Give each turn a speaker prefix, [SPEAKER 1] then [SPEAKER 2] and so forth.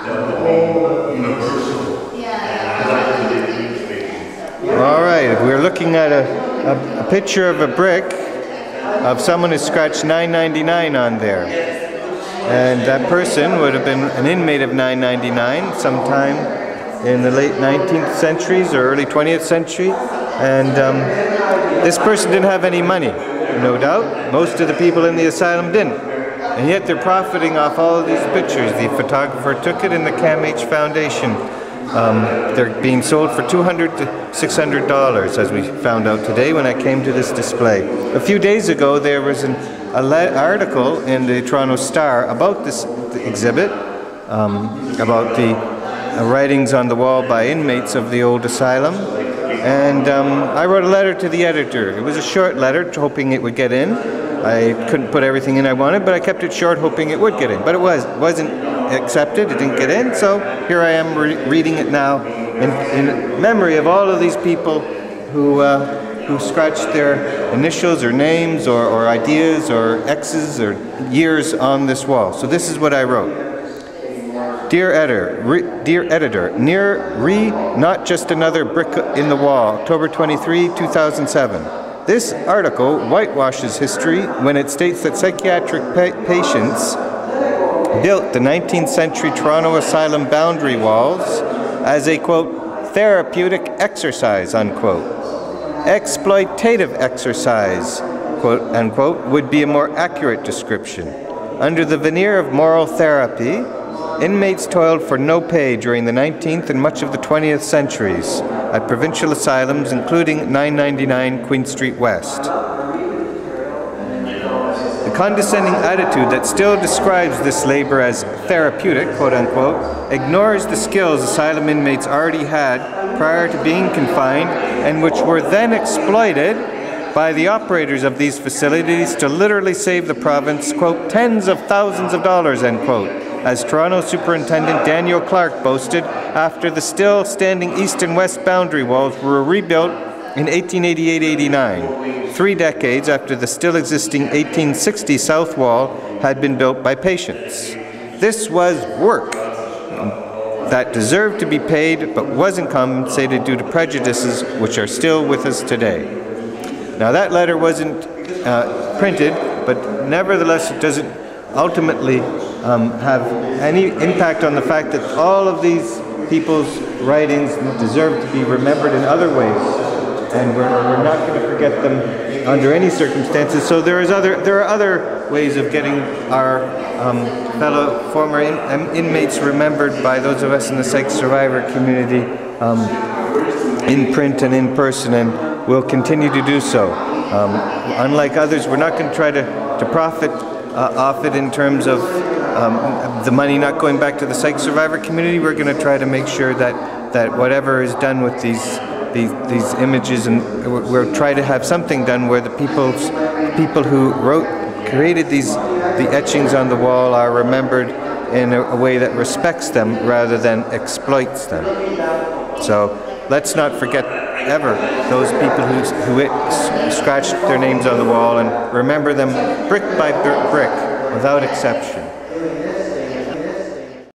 [SPEAKER 1] All right, we're looking at a picture of a brick of someone who scratched 999 on there. And that person would have been an inmate of 999 sometime in the late 19th centuries or early 20th century. And this person didn't have any money, no doubt. Most of the people in the asylum didn't. And yet they're profiting off all of these pictures. The photographer took it in the Camh Foundation. They're being sold for $200 to $600, as we found out today when I came to this display. A few days ago, there was an article in the Toronto Star about this exhibit, about the writings on the wall by inmates of the old asylum. And I wrote a letter to the editor. It was a short letter, hoping it would get in. I couldn't put everything in I wanted, but I kept it short, hoping it would get in. But it wasn't accepted, it didn't get in, so here I am reading it now in memory of all of these people who scratched their initials or names or ideas or X's or years on this wall. So this is what I wrote. Dear editor, near not just another brick in the wall, October 23, 2007. This article whitewashes history when it states that psychiatric patients built the 19th century Toronto asylum boundary walls as a, quote, therapeutic exercise, unquote. Exploitative exercise, quote, unquote, would be a more accurate description. Under the veneer of moral therapy, inmates toiled for no pay during the 19th and much of the 20th centuries at provincial asylums, including 999 Queen Street West. The condescending attitude that still describes this labor as therapeutic, quote-unquote, ignores the skills asylum inmates already had prior to being confined and which were then exploited by the operators of these facilities to literally save the province, quote, tens of thousands of dollars, end quote, as Toronto Superintendent Daniel Clark boasted after the still standing east and west boundary walls were rebuilt in 1888-89, 3 decades after the still existing 1860 south wall had been built by patients. This was work that deserved to be paid but wasn't compensated due to prejudices which are still with us today. Now that letter wasn't printed, but nevertheless it doesn't ultimately have any impact on the fact that all of these people's writings deserve to be remembered in other ways, and we're not going to forget them under any circumstances. So there are other ways of getting our fellow former inmates remembered by those of us in the psych survivor community in print and in person, and we'll continue to do so. Unlike others, we're not going to try to profit off it in terms of the money not going back to the psych survivor community. We're going to try to make sure that whatever is done with these images, and we'll try to have something done where the people who created the etchings on the wall are remembered in a way that respects them rather than exploits them. So let's not forget ever those people who scratched their names on the wall, and remember them brick by brick without exception.